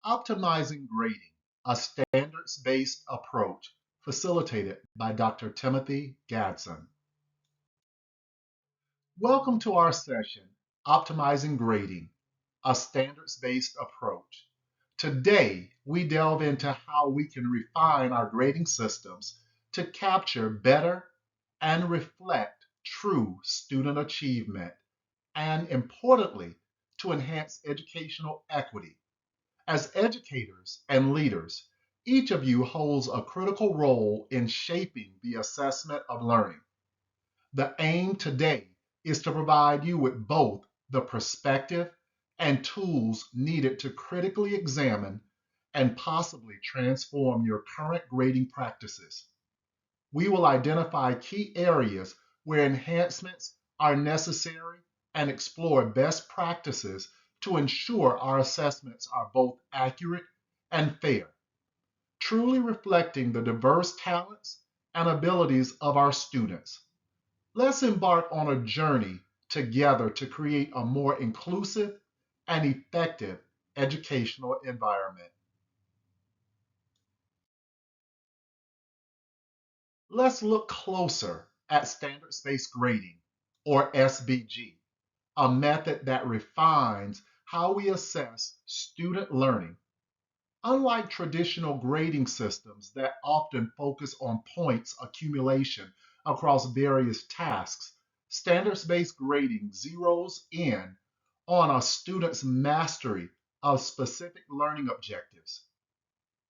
Optimizing Grading, a standards-based approach, facilitated by Dr. Timothy Gadson. Welcome to our session, Optimizing Grading, a standards-based approach. Today, we delve into how we can refine our grading systems to capture better and reflect true student achievement, and importantly, to enhance educational equity. As educators and leaders, each of you holds a critical role in shaping the assessment of learning. The aim today is to provide you with both the perspective and tools needed to critically examine and possibly transform your current grading practices. We will identify key areas where enhancements are necessary and explore best practices to ensure our assessments are both accurate and fair, truly reflecting the diverse talents and abilities of our students. Let's embark on a journey together to create a more inclusive and effective educational environment. Let's look closer at standards-based grading, or SBG, a method that refines how we assess student learning. Unlike traditional grading systems that often focus on points accumulation across various tasks, standards-based grading zeroes in on a student's mastery of specific learning objectives.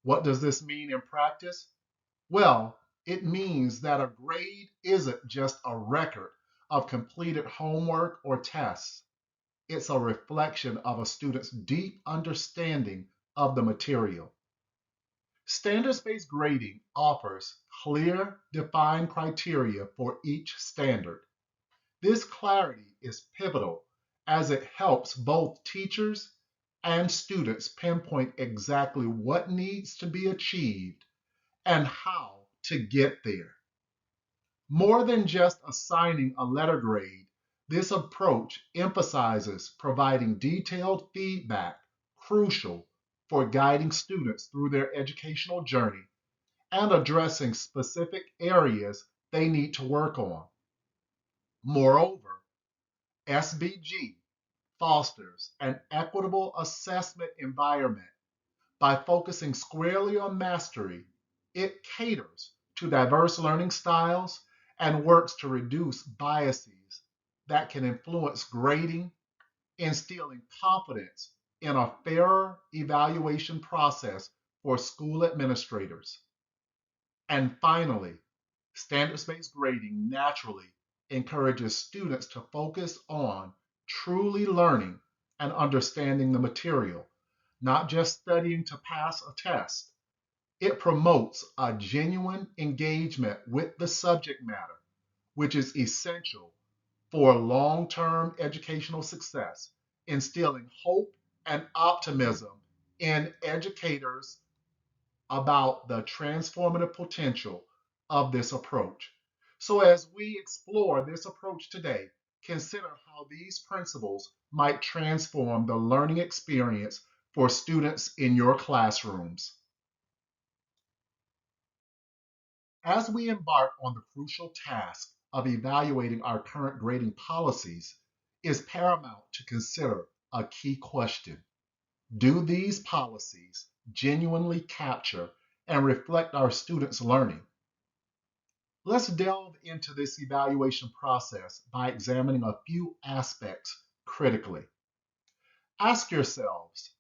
What does this mean in practice? Well, it means that a grade isn't just a record of completed homework or tests. It's a reflection of a student's deep understanding of the material. Standards-based grading offers clear, defined criteria for each standard. This clarity is pivotal as it helps both teachers and students pinpoint exactly what needs to be achieved and how to get there. More than just assigning a letter grade, this approach emphasizes providing detailed feedback, crucial for guiding students through their educational journey and addressing specific areas they need to work on. Moreover, SBG fosters an equitable assessment environment. By focusing squarely on mastery, it caters to diverse learning styles and works to reduce biases that can influence grading, instilling confidence in a fairer evaluation process for school administrators. And finally, standards-based grading naturally encourages students to focus on truly learning and understanding the material, not just studying to pass a test. It promotes a genuine engagement with the subject matter, which is essential for long-term educational success, instilling hope and optimism in educators about the transformative potential of this approach. So, as we explore this approach today, consider how these principles might transform the learning experience for students in your classrooms. As we embark on the crucial task of evaluating our current grading policies, it is paramount to consider a key question. Do these policies genuinely capture and reflect our students' learning? Let's delve into this evaluation process by examining a few aspects critically. Ask yourselves,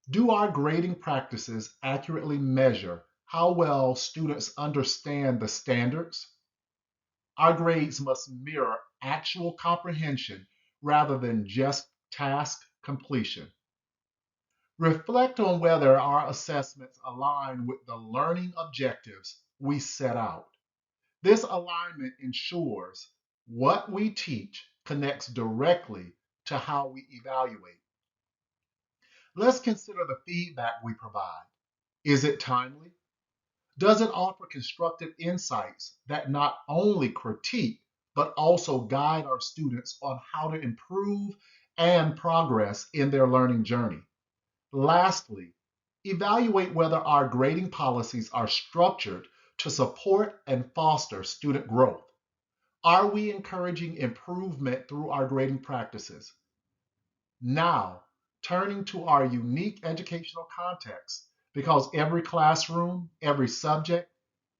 do our grading practices accurately measure how well students understand the standards? Our grades must mirror actual comprehension rather than just task completion. Reflect on whether our assessments align with the learning objectives we set out. This alignment ensures what we teach connects directly to how we evaluate. Let's consider the feedback we provide. Is it timely? Does it offer constructive insights that not only critique, but also guide our students on how to improve and progress in their learning journey? Lastly, Evaluate whether our grading policies are structured to support and foster student growth. Are we encouraging improvement through our grading practices? Now, turning to our unique educational context, because every classroom, every subject,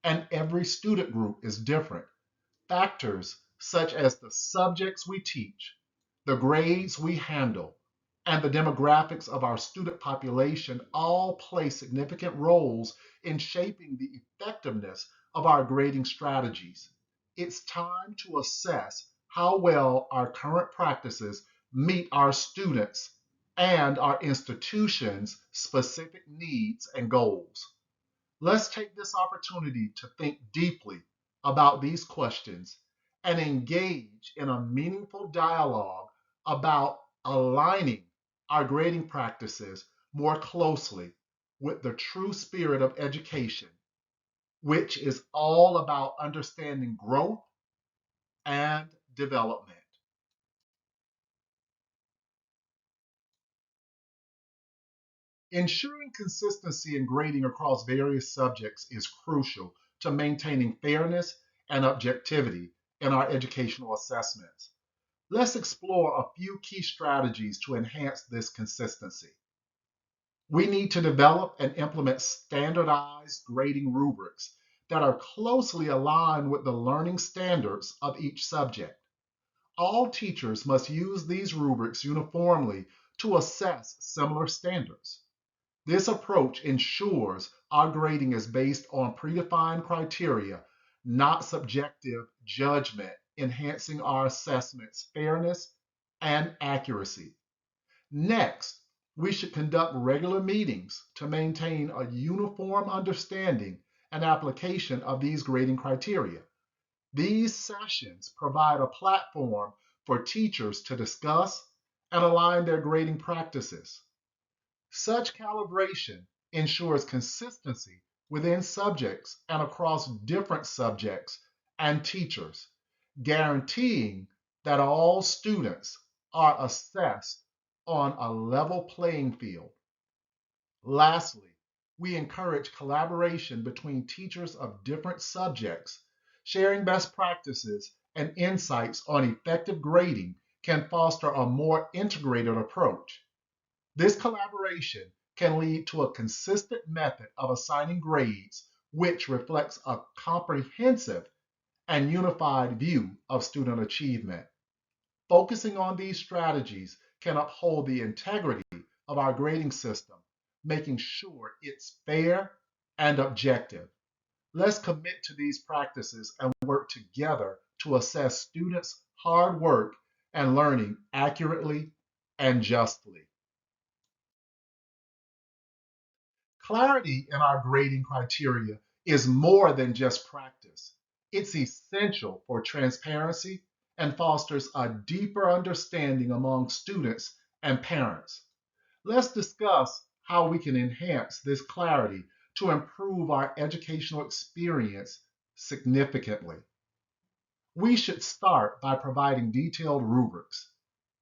and every student group is different. Factors such as the subjects we teach, the grades we handle, and the demographics of our student population all play significant roles in shaping the effectiveness of our grading strategies. It's time to assess how well our current practices meet our students and our institution's specific needs and goals. Let's take this opportunity to think deeply about these questions and engage in a meaningful dialogue about aligning our grading practices more closely with the true spirit of education, which is all about understanding growth and development. Ensuring consistency in grading across various subjects is crucial to maintaining fairness and objectivity in our educational assessments. Let's explore a few key strategies to enhance this consistency. We need to develop and implement standardized grading rubrics that are closely aligned with the learning standards of each subject. All teachers must use these rubrics uniformly to assess similar standards. This approach ensures our grading is based on predefined criteria, not subjective judgment, enhancing our assessment's fairness and accuracy. Next, we should conduct regular meetings to maintain a uniform understanding and application of these grading criteria. These sessions provide a platform for teachers to discuss and align their grading practices. Such calibration ensures consistency within subjects and across different subjects and teachers, guaranteeing that all students are assessed on a level playing field. Lastly, we encourage collaboration between teachers of different subjects. Sharing best practices and insights on effective grading can foster a more integrated approach. This collaboration can lead to a consistent method of assigning grades, which reflects a comprehensive and unified view of student achievement. Focusing on these strategies can uphold the integrity of our grading system, making sure it's fair and objective. Let's commit to these practices and work together to assess students' hard work and learning accurately and justly. Clarity in our grading criteria is more than just practice. It's essential for transparency and fosters a deeper understanding among students and parents. Let's discuss how we can enhance this clarity to improve our educational experience significantly. We should start by providing detailed rubrics.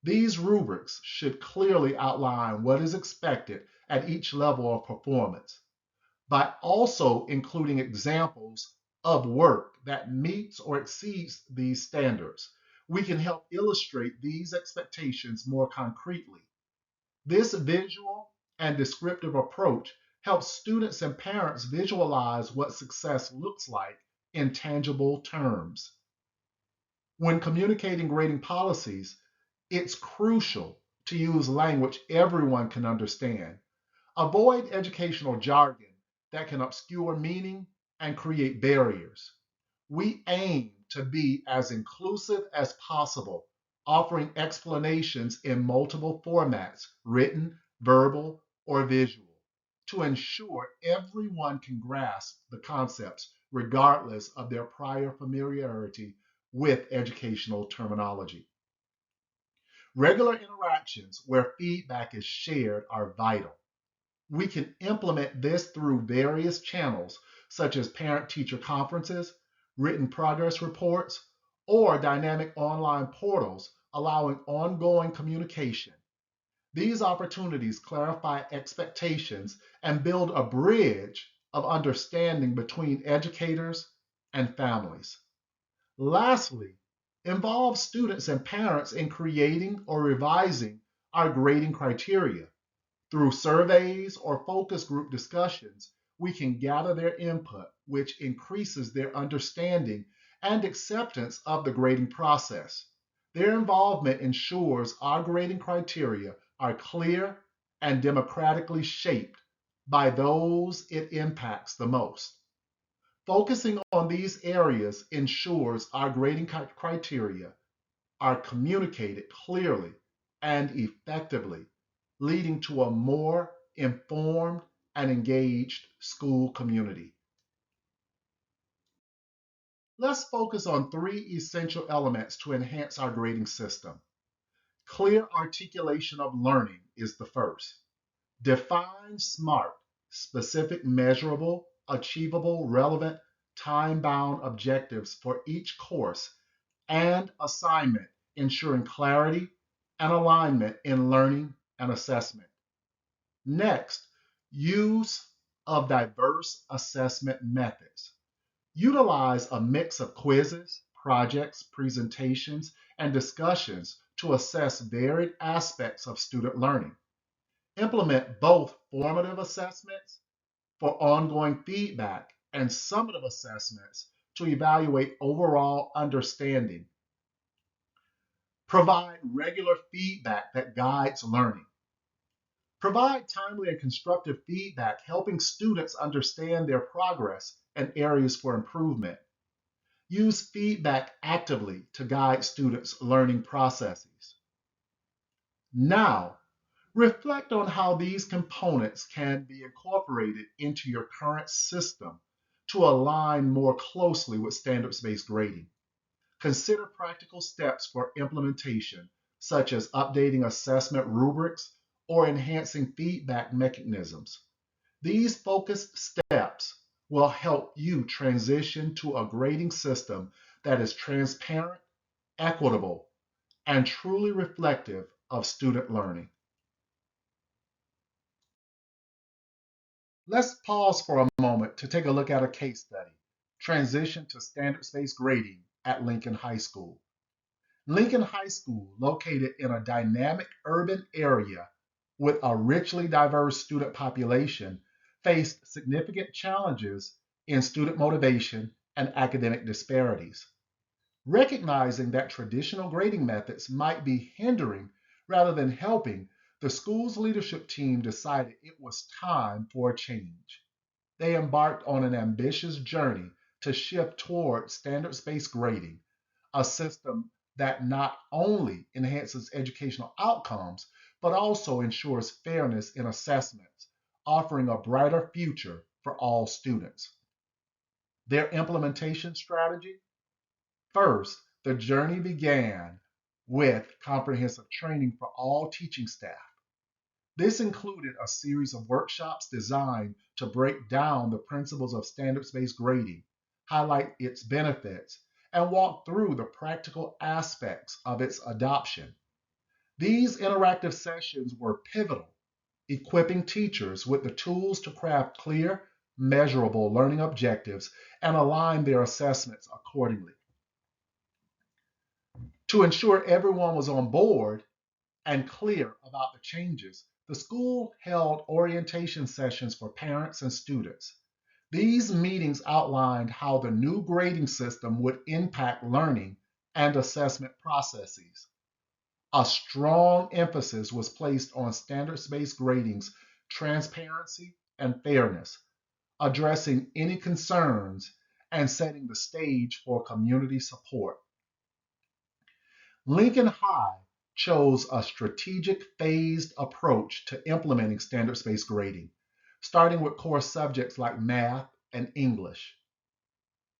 These rubrics should clearly outline what is expected at each level of performance, by also including examples of work that meets or exceeds these standards. We can help illustrate these expectations more concretely. This visual and descriptive approach helps students and parents visualize what success looks like in tangible terms. When communicating grading policies, it's crucial to use language everyone can understand. Avoid educational jargon that can obscure meaning and create barriers. We aim to be as inclusive as possible, offering explanations in multiple formats, written, verbal, or visual, to ensure everyone can grasp the concepts regardless of their prior familiarity with educational terminology. Regular interactions where feedback is shared are vital. We can implement this through various channels, such as parent teacher conferences, written progress reports, or dynamic online portals, allowing ongoing communication. These opportunities clarify expectations and build a bridge of understanding between educators and families. Lastly, involve students and parents in creating or revising our grading criteria. Through surveys or focus group discussions, we can gather their input, which increases their understanding and acceptance of the grading process. Their involvement ensures our grading criteria are clear and democratically shaped by those it impacts the most. Focusing on these areas ensures our grading criteria are communicated clearly and effectively, leading to a more informed and engaged school community. Let's focus on three essential elements to enhance our grading system. Clear articulation of learning is the first. Define SMART, specific, measurable, achievable, relevant, time-bound objectives for each course and assignment, ensuring clarity and alignment in learning and assessment. Next, use of diverse assessment methods. Utilize a mix of quizzes, projects, presentations, and discussions to assess varied aspects of student learning. Implement both formative assessments for ongoing feedback and summative assessments to evaluate overall understanding. Provide regular feedback that guides learning. Provide timely and constructive feedback, helping students understand their progress and areas for improvement. Use feedback actively to guide students' learning processes. Now, reflect on how these components can be incorporated into your current system to align more closely with standards-based grading. Consider practical steps for implementation, such as updating assessment rubrics or enhancing feedback mechanisms. These focused steps will help you transition to a grading system that is transparent, equitable, and truly reflective of student learning. Let's pause for a moment to take a look at a case study, Transition to Standards-Based Grading at Lincoln High School. Lincoln High School, located in a dynamic urban area with a richly diverse student population, faced significant challenges in student motivation and academic disparities. Recognizing that traditional grading methods might be hindering rather than helping, the school's leadership team decided it was time for a change. They embarked on an ambitious journey to shift toward standards-based grading, a system that not only enhances educational outcomes, but also ensures fairness in assessments, offering a brighter future for all students. Their implementation strategy? First, the journey began with comprehensive training for all teaching staff. This included a series of workshops designed to break down the principles of standards-based grading, highlight its benefits, and walk through the practical aspects of its adoption. These interactive sessions were pivotal, equipping teachers with the tools to craft clear, measurable learning objectives and align their assessments accordingly. To ensure everyone was on board and clear about the changes, the school held orientation sessions for parents and students. These meetings outlined how the new grading system would impact learning and assessment processes. A strong emphasis was placed on standards-based grading's transparency and fairness, addressing any concerns and setting the stage for community support. Lincoln High chose a strategic phased approach to implementing standards-based grading, starting with core subjects like math and English.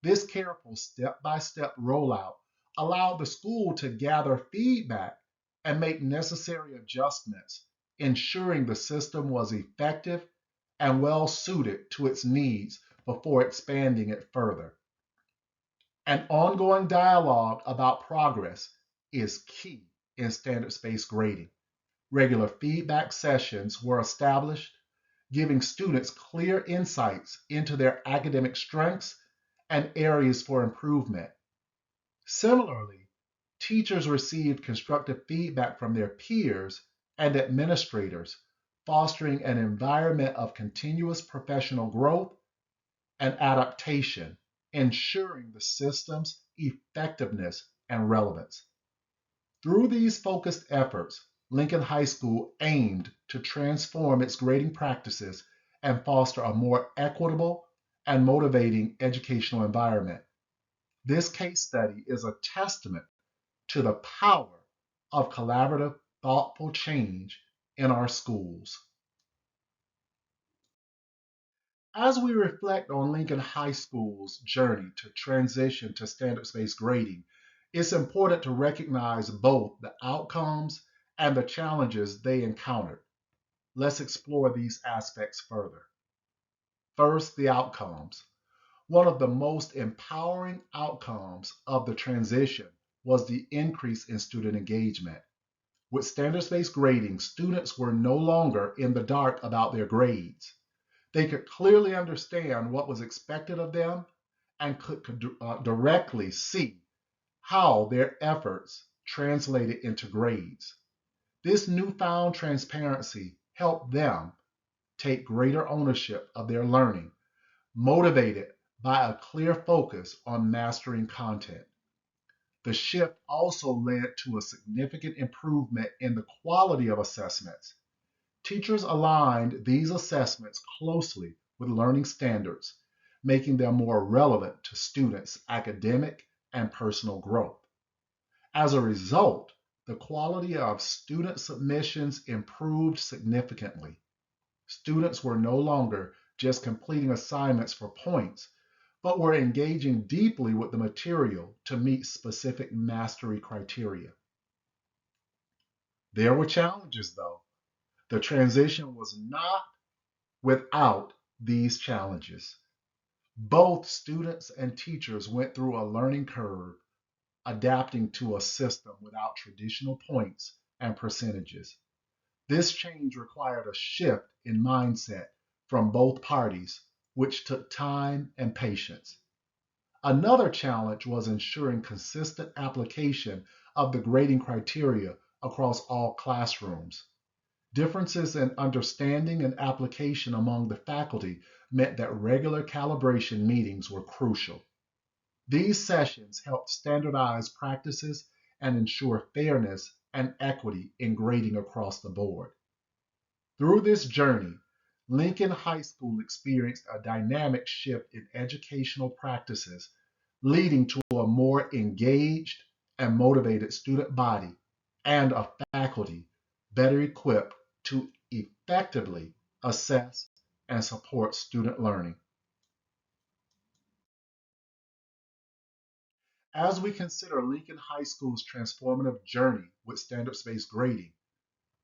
This careful step-by-step rollout allowed the school to gather feedback and make necessary adjustments, ensuring the system was effective and well suited to its needs before expanding it further. An ongoing dialogue about progress is key in standards-based grading. Regular feedback sessions were established, giving students clear insights into their academic strengths and areas for improvement. Similarly, teachers received constructive feedback from their peers and administrators, fostering an environment of continuous professional growth and adaptation, ensuring the system's effectiveness and relevance. Through these focused efforts, Lincoln High School aimed to transform its grading practices and foster a more equitable and motivating educational environment. This case study is a testament to the power of collaborative, thoughtful change in our schools. As we reflect on Lincoln High School's journey to transition to standards-based grading, it's important to recognize both the outcomes and the challenges they encountered. Let's explore these aspects further. First, the outcomes. One of the most empowering outcomes of the transition was the increase in student engagement. With standards-based grading, students were no longer in the dark about their grades. They could clearly understand what was expected of them and could directly see how their efforts translated into grades. This newfound transparency helped them take greater ownership of their learning, motivated by a clear focus on mastering content. The shift also led to a significant improvement in the quality of assessments. Teachers aligned these assessments closely with learning standards, making them more relevant to students' academic and personal growth. As a result, the quality of student submissions improved significantly. Students were no longer just completing assignments for points, but were engaging deeply with the material to meet specific mastery criteria. There were challenges, though. The transition was not without these challenges. Both students and teachers went through a learning curve adapting to a system without traditional points and percentages. This change required a shift in mindset from both parties, which took time and patience. Another challenge was ensuring consistent application of the grading criteria across all classrooms. Differences in understanding and application among the faculty meant that regular calibration meetings were crucial. These sessions helped standardize practices and ensure fairness and equity in grading across the board. Through this journey, Lincoln High School experienced a dynamic shift in educational practices, leading to a more engaged and motivated student body and a faculty better equipped to effectively assess and support student learning. As we consider Lincoln High School's transformative journey with standards-based grading,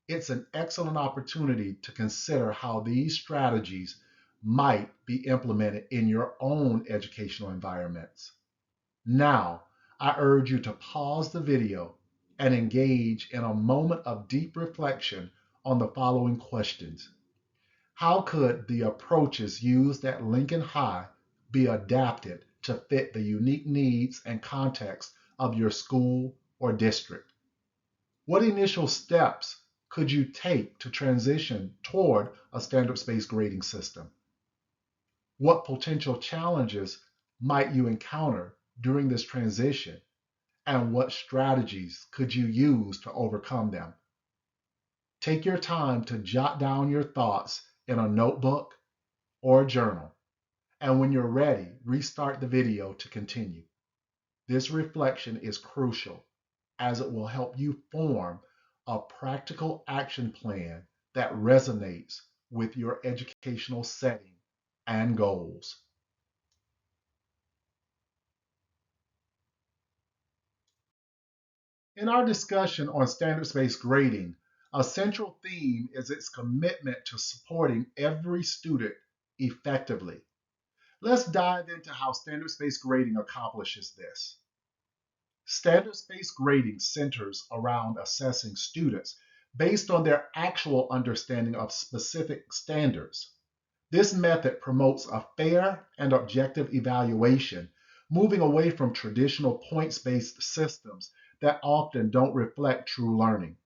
it's an excellent opportunity to consider how these strategies might be implemented in your own educational environments. Now, I urge you to pause the video and engage in a moment of deep reflection on the following questions. How could the approaches used at Lincoln High be adapted to fit the unique needs and context of your school or district? What initial steps could you take to transition toward a standards-based grading system? What potential challenges might you encounter during this transition, and what strategies could you use to overcome them? Take your time to jot down your thoughts in a notebook or a journal, and when you're ready, restart the video to continue. This reflection is crucial as it will help you form a practical action plan that resonates with your educational setting and goals. In our discussion on standards-based grading, a central theme is its commitment to supporting every student effectively. Let's dive into how standards-based grading accomplishes this. Standards-based grading centers around assessing students based on their actual understanding of specific standards. This method promotes a fair and objective evaluation, moving away from traditional points-based systems that often don't reflect true learning.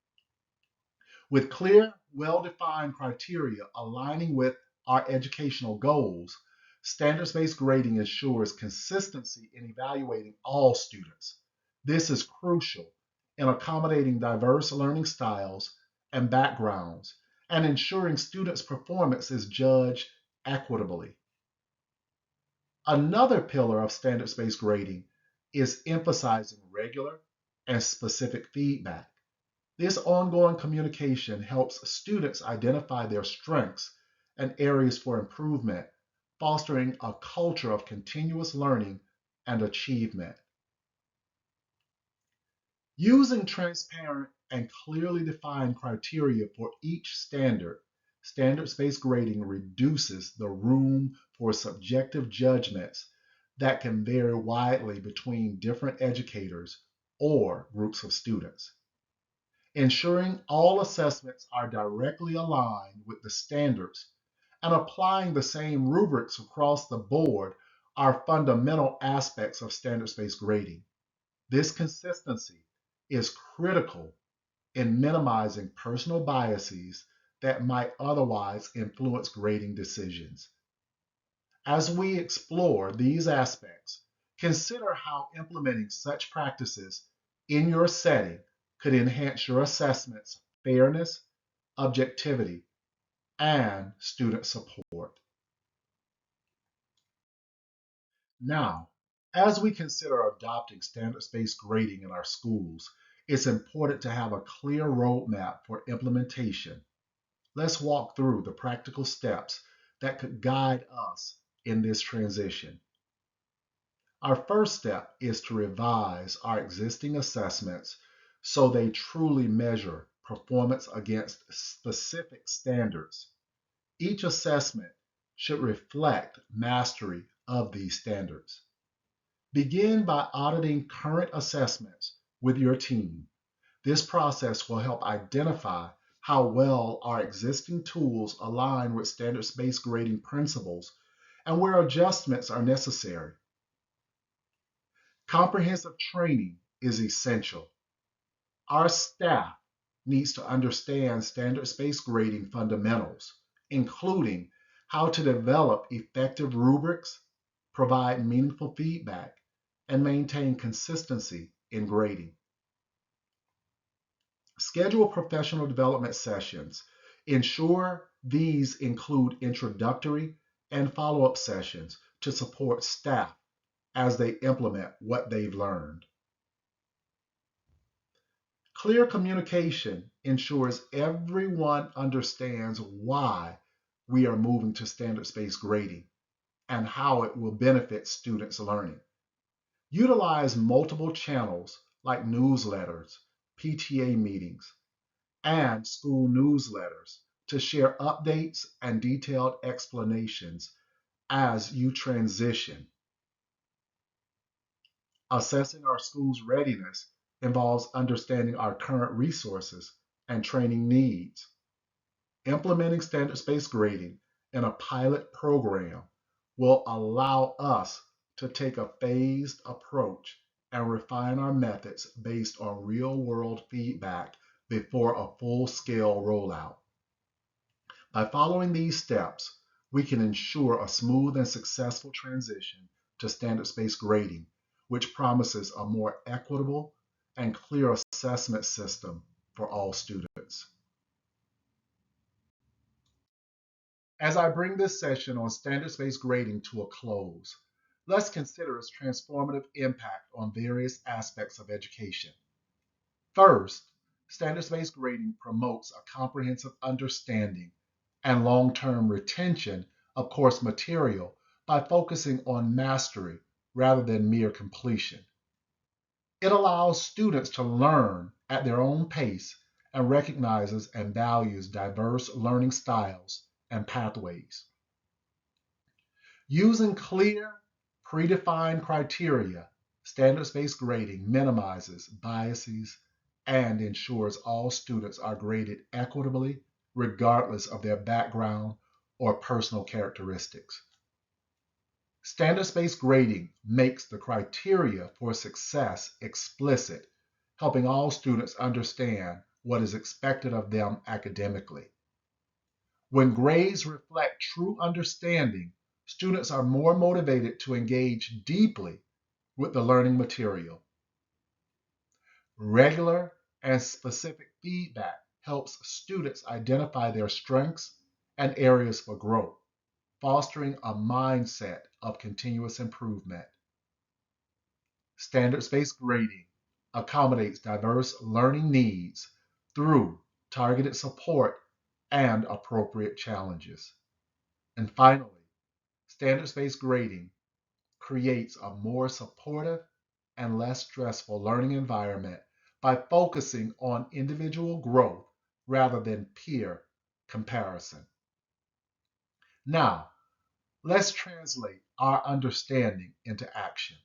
With clear, well-defined criteria aligning with our educational goals, standards-based grading ensures consistency in evaluating all students. This is crucial in accommodating diverse learning styles and backgrounds and ensuring students' performance is judged equitably. Another pillar of standards-based grading is emphasizing regular and specific feedback. This ongoing communication helps students identify their strengths and areas for improvement, fostering a culture of continuous learning and achievement. Using transparent and clearly defined criteria for each standard, standards-based grading reduces the room for subjective judgments that can vary widely between different educators or groups of students. Ensuring all assessments are directly aligned with the standards and applying the same rubrics across the board are fundamental aspects of standards-based grading. This consistency is critical in minimizing personal biases that might otherwise influence grading decisions. As we explore these aspects, consider how implementing such practices in your setting could enhance your assessment's fairness, objectivity, and student support. Now, as we consider adopting standards-based grading in our schools, it's important to have a clear roadmap for implementation. Let's walk through the practical steps that could guide us in this transition. Our first step is to revise our existing assessments so they truly measure performance against specific standards. Each assessment should reflect mastery of these standards. Begin by auditing current assessments with your team. This process will help identify how well our existing tools align with standards-based grading principles and where adjustments are necessary. Comprehensive training is essential. Our staff needs to understand standards-based grading fundamentals, including how to develop effective rubrics, provide meaningful feedback, and maintain consistency in grading. Schedule professional development sessions. Ensure these include introductory and follow-up sessions to support staff as they implement what they've learned. Clear communication ensures everyone understands why we are moving to standards-based grading and how it will benefit students' learning. Utilize multiple channels like newsletters, PTA meetings, and school newsletters to share updates and detailed explanations as you transition. Assessing our school's readiness involves understanding our current resources and training needs. Implementing standards-based grading in a pilot program will allow us to take a phased approach and refine our methods based on real-world feedback before a full-scale rollout. By following these steps, we can ensure a smooth and successful transition to standards-based grading, which promises a more equitable and clear assessment system for all students. As I bring this session on standards-based grading to a close, let's consider its transformative impact on various aspects of education. First, standards-based grading promotes a comprehensive understanding and long-term retention of course material by focusing on mastery rather than mere completion. It allows students to learn at their own pace and recognizes and values diverse learning styles and pathways. Using clear, predefined criteria, standards-based grading minimizes biases and ensures all students are graded equitably, regardless of their background or personal characteristics. Standards-based grading makes the criteria for success explicit, helping all students understand what is expected of them academically. When grades reflect true understanding, students are more motivated to engage deeply with the learning material. Regular and specific feedback helps students identify their strengths and areas for growth, fostering a mindset of continuous improvement. Standards-based grading accommodates diverse learning needs through targeted support and appropriate challenges. And finally, standards-based grading creates a more supportive and less stressful learning environment by focusing on individual growth rather than peer comparison. Now, let's translate our understanding into action.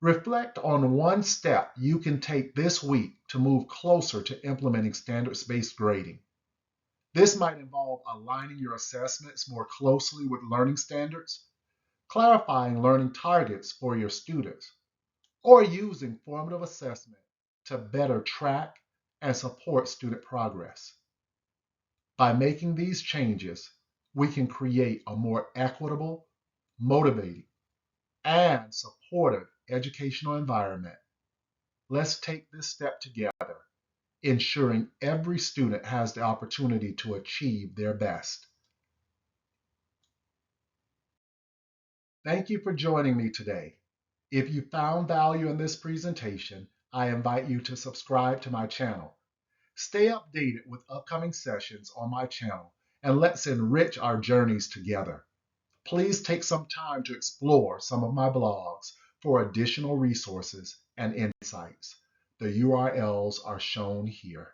Reflect on one step you can take this week to move closer to implementing standards-based grading. This might involve aligning your assessments more closely with learning standards, clarifying learning targets for your students, or using formative assessment to better track and support student progress. By making these changes, we can create a more equitable, motivating, and supportive educational environment. Let's take this step together, ensuring every student has the opportunity to achieve their best. Thank you for joining me today. If you found value in this presentation, I invite you to subscribe to my channel. Stay updated with upcoming sessions on my channel, and let's enrich our journeys together. Please take some time to explore some of my blogs for additional resources and insights. The URLs are shown here.